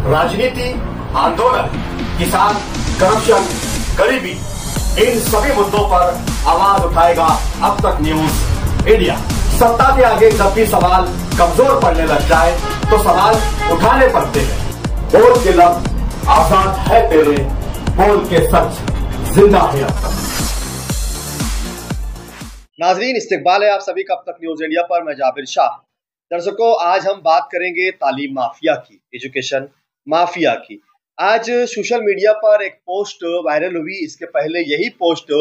राजनीति, आंदोलन, किसान, करप्शन, गरीबी, इन सभी मुद्दों पर आवाज उठाएगा अब तक न्यूज इंडिया। सत्ता के आगे जब भी सवाल कमजोर पड़ने लग जाए तो सवाल उठाने पड़ते हैं। बोल के लफ्ज आजाद है तेरे, बोल के सच जिंदा है अब तक। नाजरीन, इस्तकबाल है आप सभी का अब तक न्यूज इंडिया पर। मैं जाबिर शाह। दर्शकों, आज हम बात करेंगे तालीम माफिया की, एजुकेशन माफिया की। आज सोशल मीडिया पर एक पोस्ट वायरल हुई। इसके पहले यही पोस्ट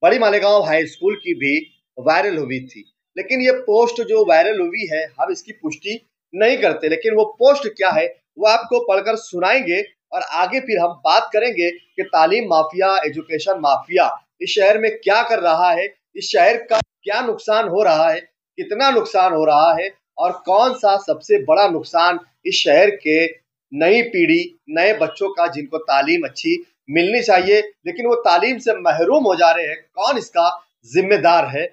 बड़ी मालेगांव हाई स्कूल की भी वायरल हुई थी, लेकिन ये पोस्ट जो वायरल हुई है हम इसकी पुष्टि नहीं करते। लेकिन वो पोस्ट क्या है वो आपको पढ़कर सुनाएंगे और आगे फिर हम बात करेंगे कि तालीम माफिया, एजुकेशन माफिया इस शहर में क्या कर रहा है, इस शहर का क्या नुकसान हो रहा है, कितना नुकसान हो रहा है और कौन सा सबसे बड़ा नुकसान इस शहर के नई पीढ़ी, नए बच्चों का, जिनको तालीम अच्छी मिलनी चाहिए लेकिन वो तालीम से महरूम हो जा रहे हैं, कौन इसका जिम्मेदार है।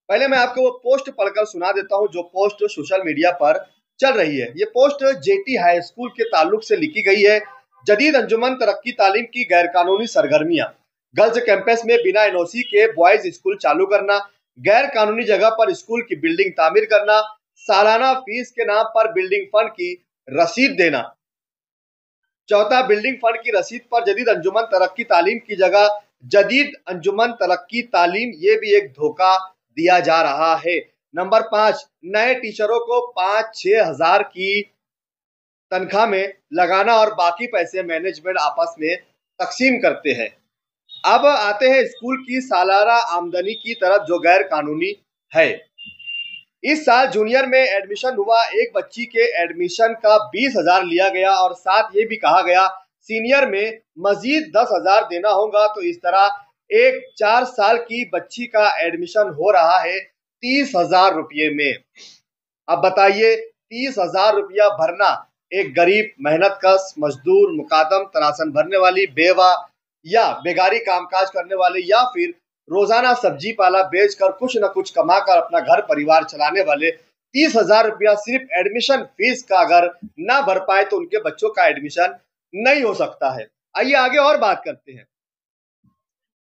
पहले मैं आपको वो पोस्ट पढ़कर सुना देता हूं जो पोस्ट सोशल मीडिया पर चल रही है। ये पोस्ट जेटी हाई स्कूल के ताल्लुक से लिखी गई है। जदीद अंजुमन तरक्की तालीम की गैरकानूनी सरगर्मियां, गर्ल्स कैंपस में बिना एनओसी के बॉयज स्कूल चालू करना, गैर कानूनी जगह पर स्कूल की बिल्डिंग तामीर करना, सालाना फीस के नाम पर बिल्डिंग फंड की रसीद देना। चौथा, बिल्डिंग फंड की रसीद पर जदीद अंजुमन तरक्की तालीम की जगह जदीद अंजुमन तरक्की तालीम, ये भी एक धोखा दिया जा रहा है। नंबर 5, नए टीचरों को 5-6 हजार की तनख्वाह में लगाना और बाकी पैसे मैनेजमेंट आपस में तकसीम करते हैं। अब आते हैं स्कूल की सालाना आमदनी की तरफ जो गैर कानूनी है। इस साल जूनियर में एडमिशन हुआ, एक बच्ची के एडमिशन का 20,000 लिया गया और साथ ये भी कहा गया सीनियर में मजीद 10,000 देना होगा। तो इस तरह एक 4 साल की बच्ची का एडमिशन हो रहा है 30,000 रुपये में। अब बताइए, 30,000 रुपया भरना एक गरीब, मेहनतकश मजदूर, मुकादम तरासन भरने वाली, बेवा या बेगारी कामकाज करने वाले या फिर रोजाना सब्जी पाला बेचकर कुछ न कुछ कमाकर अपना घर परिवार चलाने वाले 30,000 रुपया सिर्फ एडमिशन फीस का अगर ना भर पाए तो उनके बच्चों का एडमिशन नहीं हो सकता है। आइए आगे और बात करते हैं।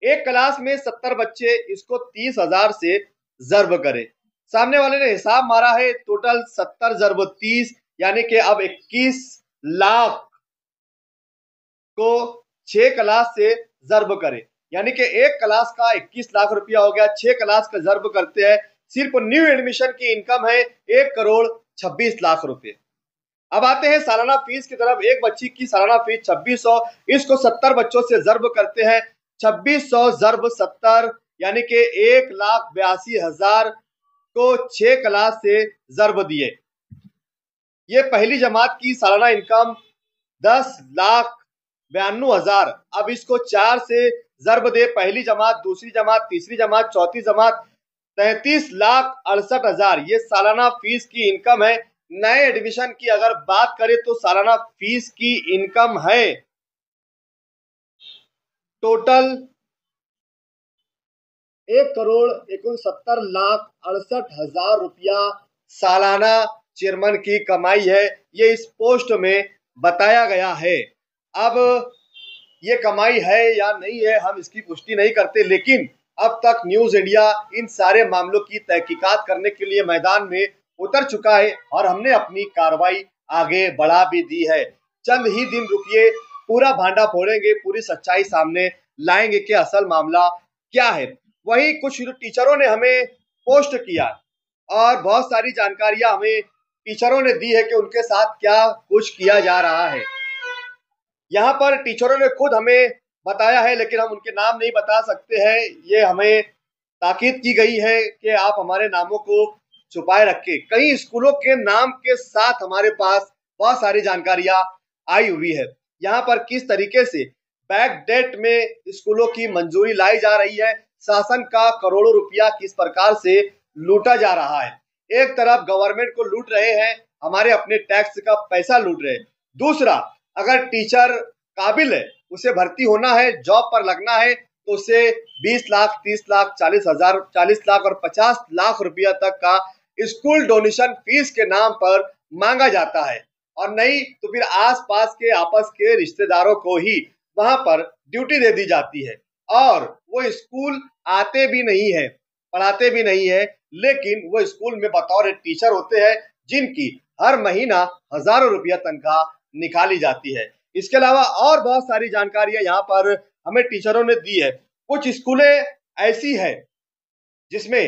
एक क्लास में 70 बच्चे, इसको 30,000 से जर्ब करें। सामने वाले ने हिसाब मारा है, टोटल 70 × 30 यानी कि अब 21 लाख को 6 क्लास से जर्ब करें, यानी कि एक क्लास का 21 लाख रुपया हो गया। 6 क्लास का जर्ब करते हैं, सिर्फ न्यू एडमिशन की इनकम है 1,26,00,000 रुपए। अब आते हैं सालाना फीस की तरफ। एक बच्ची की सालाना फीस 2600, इसको 70 बच्चों से जर्ब करते हैं। 2600 × 70 यानी कि 1,82,000 को 6 क्लास से जर्ब दिए। ये पहली जमात की सालाना इनकम 10,92,000। अब इसको 4 से जर्ब दे, पहली जमात, दूसरी जमात, तीसरी जमात, चौथी जमात, 33,68,000 ये सालाना फीस की इनकम है। नए एडमिशन की अगर बात करें तो सालाना फीस की इनकम है टोटल 1,69,68,000 रुपया सालाना चेयरमैन की कमाई है। ये इस पोस्ट में बताया गया है। अब ये कमाई है या नहीं है हम इसकी पुष्टि नहीं करते, लेकिन अब तक न्यूज इंडिया इन सारे मामलों की तहकीकात करने के लिए मैदान में उतर चुका है और हमने अपनी कार्रवाई आगे बढ़ा भी दी है। चंद ही दिन रुकिए, पूरा भांडा फोड़ेंगे, पूरी सच्चाई सामने लाएंगे कि असल मामला क्या है। वहीं कुछ टीचरों ने हमें पोस्ट किया और बहुत सारी जानकारियां हमें टीचरों ने दी है कि उनके साथ क्या कुछ किया जा रहा है। यहाँ पर टीचरों ने खुद हमें बताया है, लेकिन हम उनके नाम नहीं बता सकते हैं। ये हमें ताकीद की गई है कि आप हमारे नामों को छुपाए रखें। कई स्कूलों के नाम के साथ हमारे पास बहुत सारी जानकारियां आई हुई है। यहाँ पर किस तरीके से बैक डेट में स्कूलों की मंजूरी लाई जा रही है, शासन का करोड़ों रुपया किस प्रकार से लूटा जा रहा है। एक तरफ गवर्नमेंट को लूट रहे हैं, हमारे अपने टैक्स का पैसा लूट रहे हैं। दूसरा, अगर टीचर काबिल है, उसे भर्ती होना है, जॉब पर लगना है तो उसे 20 लाख, 30 लाख, 40,000, 40 लाख और 50 लाख रुपया तक का स्कूल डोनेशन फीस के नाम पर मांगा जाता है। और नहीं तो फिर आसपास के आपस के रिश्तेदारों को ही वहां पर ड्यूटी दे दी जाती है और वो स्कूल आते भी नहीं है, पढ़ाते भी नहीं है, लेकिन वो स्कूल में बतौर टीचर होते हैं जिनकी हर महीना हजारों रुपया तनख्वाह निकाली जाती है। इसके अलावा और बहुत सारी जानकारियां यहाँ पर हमें टीचरों ने दी है। कुछ स्कूलें ऐसी है जिसमें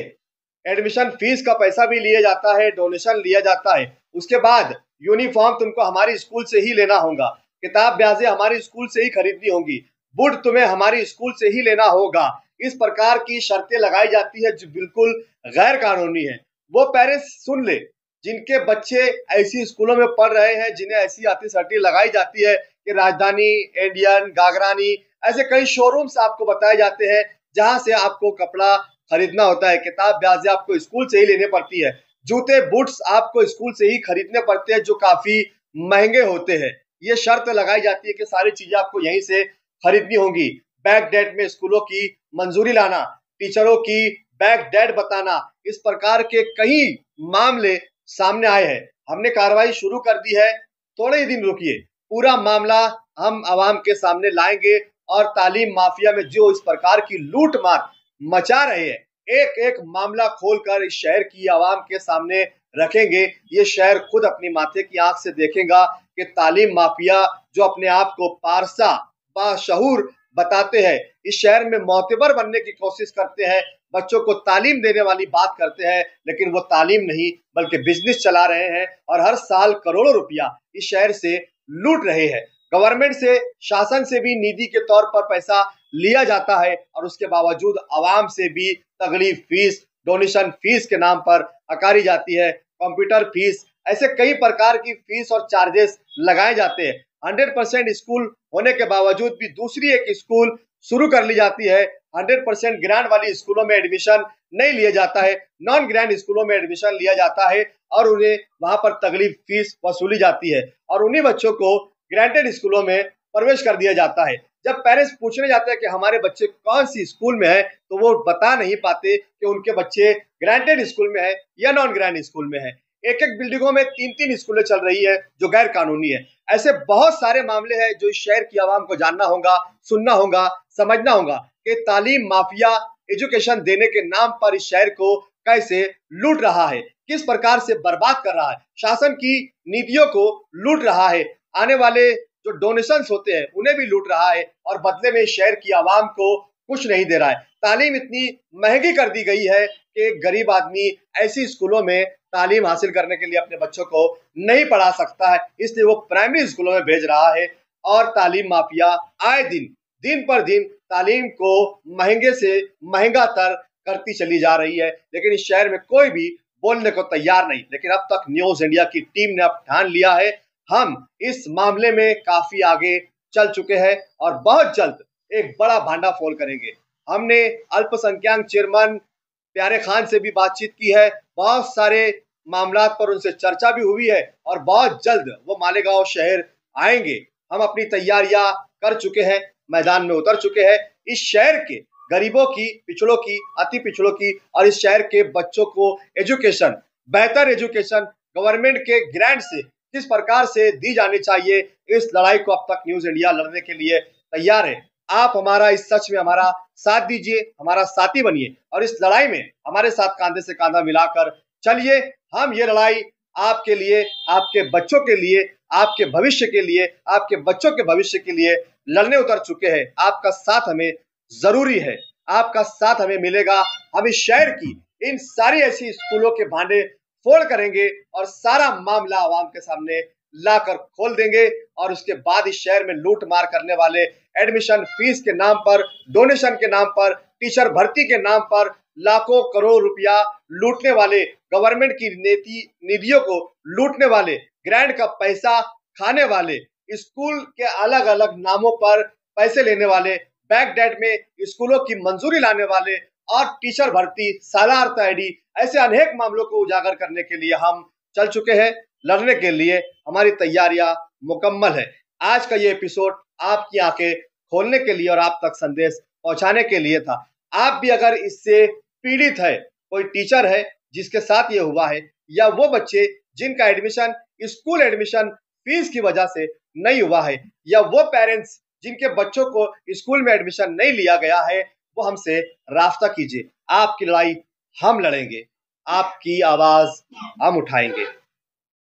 एडमिशन फीस का पैसा भी लिया जाता है, डोनेशन लिया जाता है, उसके बाद यूनिफॉर्म तुमको हमारी स्कूल से ही लेना होगा, किताब ब्याजें हमारी स्कूल से ही खरीदनी होंगी, बुट तुम्हें हमारी स्कूल से ही लेना होगा। इस प्रकार की शर्तें लगाई जाती है जो बिल्कुल गैर कानूनी है। वो पेरेंट्स सुन ले जिनके बच्चे ऐसी स्कूलों में पढ़ रहे हैं, जिन्हें ऐसी आतिशबाजी लगाई जाती है कि राजधानी, इंडियन, गागरानी, ऐसे कई शोरूम्स आपको बताए जाते हैं जहां से आपको कपड़ा खरीदना होता है, किताब ब्याजें आपको स्कूल से ही लेने पड़ती है, जूते बूट्स आपको स्कूल से ही खरीदने पड़ते हैं जो काफी महंगे होते हैं। ये शर्त लगाई जाती है कि सारी चीजें आपको यहीं से खरीदनी होंगी। बैक डेट में स्कूलों की मंजूरी लाना, टीचरों की बैक डेट बताना, इस प्रकार के कई मामले सामने आए हैं। हमने कार्रवाई शुरू कर दी है, थोड़े ही दिन रुकिए, पूरा मामला हम आवाम के सामने लाएंगे और तालीम माफिया में जो इस प्रकार की लूट मार मचा रहे हैं, एक एक मामला खोलकर इस शहर की आवाम के सामने रखेंगे। ये शहर खुद अपनी माथे की आंख से देखेगा कि तालीम माफिया जो अपने आप को पारसा बाशऊर बताते हैं, इस शहर में मोतबर बनने की कोशिश करते हैं, बच्चों को तालीम देने वाली बात करते हैं, लेकिन वो तालीम नहीं बल्कि बिजनेस चला रहे हैं और हर साल करोड़ों रुपया इस शहर से लूट रहे हैं। गवर्नमेंट से, शासन से भी निधि के तौर पर पैसा लिया जाता है और उसके बावजूद आवाम से भी तगड़ी फीस, डोनेशन फीस के नाम पर अकारी जाती है, कंप्यूटर फीस, ऐसे कई प्रकार की फीस और चार्जेस लगाए जाते हैं। 100% स्कूल होने के बावजूद भी दूसरी एक स्कूल शुरू कर ली जाती है। 100% ग्रांट वाली स्कूलों में एडमिशन नहीं लिया जाता है, नॉन ग्रांट स्कूलों में एडमिशन लिया जाता है और उन्हें वहां पर तगड़ी फीस वसूली जाती है और उन्हीं बच्चों को ग्रांटेड स्कूलों में प्रवेश कर दिया जाता है। जब पेरेंट्स पूछने जाते हैं कि हमारे बच्चे कौन सी स्कूल में है, तो वो बता नहीं पाते कि उनके बच्चे ग्रांटेड स्कूल में है या नॉन ग्रांट स्कूल में है। एक एक बिल्डिंगों में 3-3 स्कूलें चल रही है जो गैर कानूनी है। ऐसे बहुत सारे मामले हैं जो इस शहर की आवाम को जानना होगा, सुनना होगा, समझना होगा कि तालीम माफिया एजुकेशन देने के नाम पर इस शहर को कैसे लूट रहा है, किस प्रकार से बर्बाद कर रहा है, शासन की नीतियों को लूट रहा है, आने वाले जो डोनेशंस होते हैं उन्हें भी लूट रहा है और बदले में शहर की आवाम को कुछ नहीं दे रहा है। तालीम इतनी महंगी कर दी गई है कि एक गरीब आदमी ऐसी स्कूलों में तालीम हासिल करने के लिए अपने बच्चों को नहीं पढ़ा सकता है, इसलिए वो प्राइमरी स्कूलों में भेज रहा है और तालीम माफिया आए दिन पर दिन तालीम को महंगे से महंगा तर करती चली जा रही है, लेकिन इस शहर में कोई भी बोलने को तैयार नहीं। लेकिन अब तक न्यूज इंडिया की टीम ने अब ठान लिया है, हम इस मामले में काफी आगे चल चुके हैं और बहुत जल्द एक बड़ा भांडाफोड़ करेंगे। हमने अल्पसंख्यक चेयरमैन प्यारे खान से भी बातचीत की है, बहुत सारे मामलात पर उनसे चर्चा भी हुई है और बहुत जल्द वो मालेगांव शहर आएंगे। हम अपनी तैयारियां कर चुके हैं, मैदान में उतर चुके हैं। इस शहर के गरीबों की, पिछड़ों की, अति पिछड़ों की और इस शहर के बच्चों को एजुकेशन, बेहतर एजुकेशन गवर्नमेंट के ग्रांट से किस प्रकार से दी जानी चाहिए, इस लड़ाई को अब तक न्यूज इंडिया लड़ने के लिए तैयार है। आप हमारा इस सच में हमारा साथ दीजिए, हमारा साथी बनिए और इस लड़ाई में हमारे साथ कांधे से कांधा मिलाकर चलिए। हम ये लड़ाई आपके लिए, आपके बच्चों के लिए, आपके भविष्य के लिए, आपके बच्चों के भविष्य के लिए लड़ने उतर चुके हैं। आपका साथ हमें जरूरी है, आपका साथ हमें मिलेगा। हम इस शहर की इन सारी ऐसी स्कूलों के भांडे फोड़ करेंगे और सारा मामला आवाम के सामने लाकर खोल देंगे और उसके बाद इस शहर में लूट मार करने वाले, एडमिशन फीस के नाम पर, डोनेशन के नाम पर, टीचर भर्ती के नाम पर लाखों करोड़ रुपया लूटने वाले, गवर्नमेंट की निधियों को लूटने वाले, ग्रांट का पैसा खाने वाले, स्कूल के अलग अलग नामों पर पैसे लेने वाले, बैक डेट में स्कूलों की मंजूरी लाने वाले और टीचर भर्ती, सालार्थ आईडी, ऐसे अनेक मामलों को उजागर करने के लिए हम चल चुके हैं। लड़ने के लिए हमारी तैयारियां मुकम्मल है। आज का ये एपिसोड आपकी आंखें खोलने के लिए और आप तक संदेश पहुंचाने के लिए था। आप भी अगर इससे पीड़ित है, कोई टीचर है जिसके साथ ये हुआ है, या वो बच्चे जिनका एडमिशन, स्कूल एडमिशन फीस की वजह से नहीं हुआ है, या वो पेरेंट्स जिनके बच्चों को स्कूल में एडमिशन नहीं लिया गया है, वो हमसे राब्ता कीजिए। आपकी लड़ाई हम लड़ेंगे, आपकी आवाज हम उठाएंगे।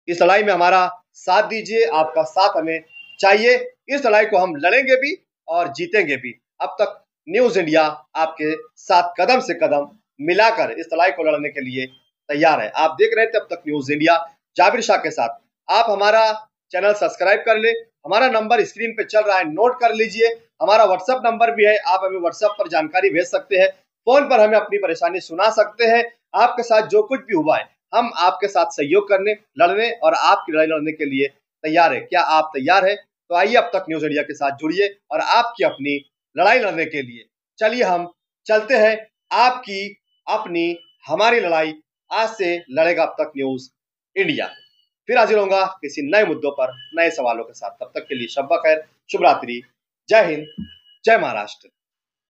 इस लड़ाई में हमारा साथ दीजिए, आपका साथ हमें चाहिए। इस लड़ाई को हम लड़ेंगे भी और जीतेंगे भी। अब तक न्यूज इंडिया आपके साथ कदम से कदम मिलाकर इस लड़ाई को लड़ने के लिए तैयार है। आप देख रहे थे अब तक न्यूज इंडिया जाबिर शाह के साथ। आप हमारा चैनल सब्सक्राइब कर ले, हमारा नंबर स्क्रीन पे चल रहा है, नोट कर लीजिए। हमारा व्हाट्सएप नंबर भी है, आप हमें व्हाट्सएप पर जानकारी भेज सकते हैं, फोन पर हमें अपनी परेशानी सुना सकते हैं। आपके साथ जो कुछ भी हुआ है, हम आपके साथ सहयोग करने, लड़ने और आपकी लड़ाई लड़ने के लिए तैयार है। क्या आप तैयार है? तो आइए अब तक न्यूज इंडिया के साथ जुड़िए और आपकी अपनी लड़ाई लड़ने के लिए चलिए हम चलते हैं। आपकी अपनी हमारी लड़ाई आज से लड़ेगा अब तक न्यूज इंडिया। फिर हाजिर होऊंगा किसी नए मुद्दों पर, नए सवालों के साथ। तब तक के लिए शब्बा खैर, शुभ रात्रि, जय हिंद, जय महाराष्ट्र।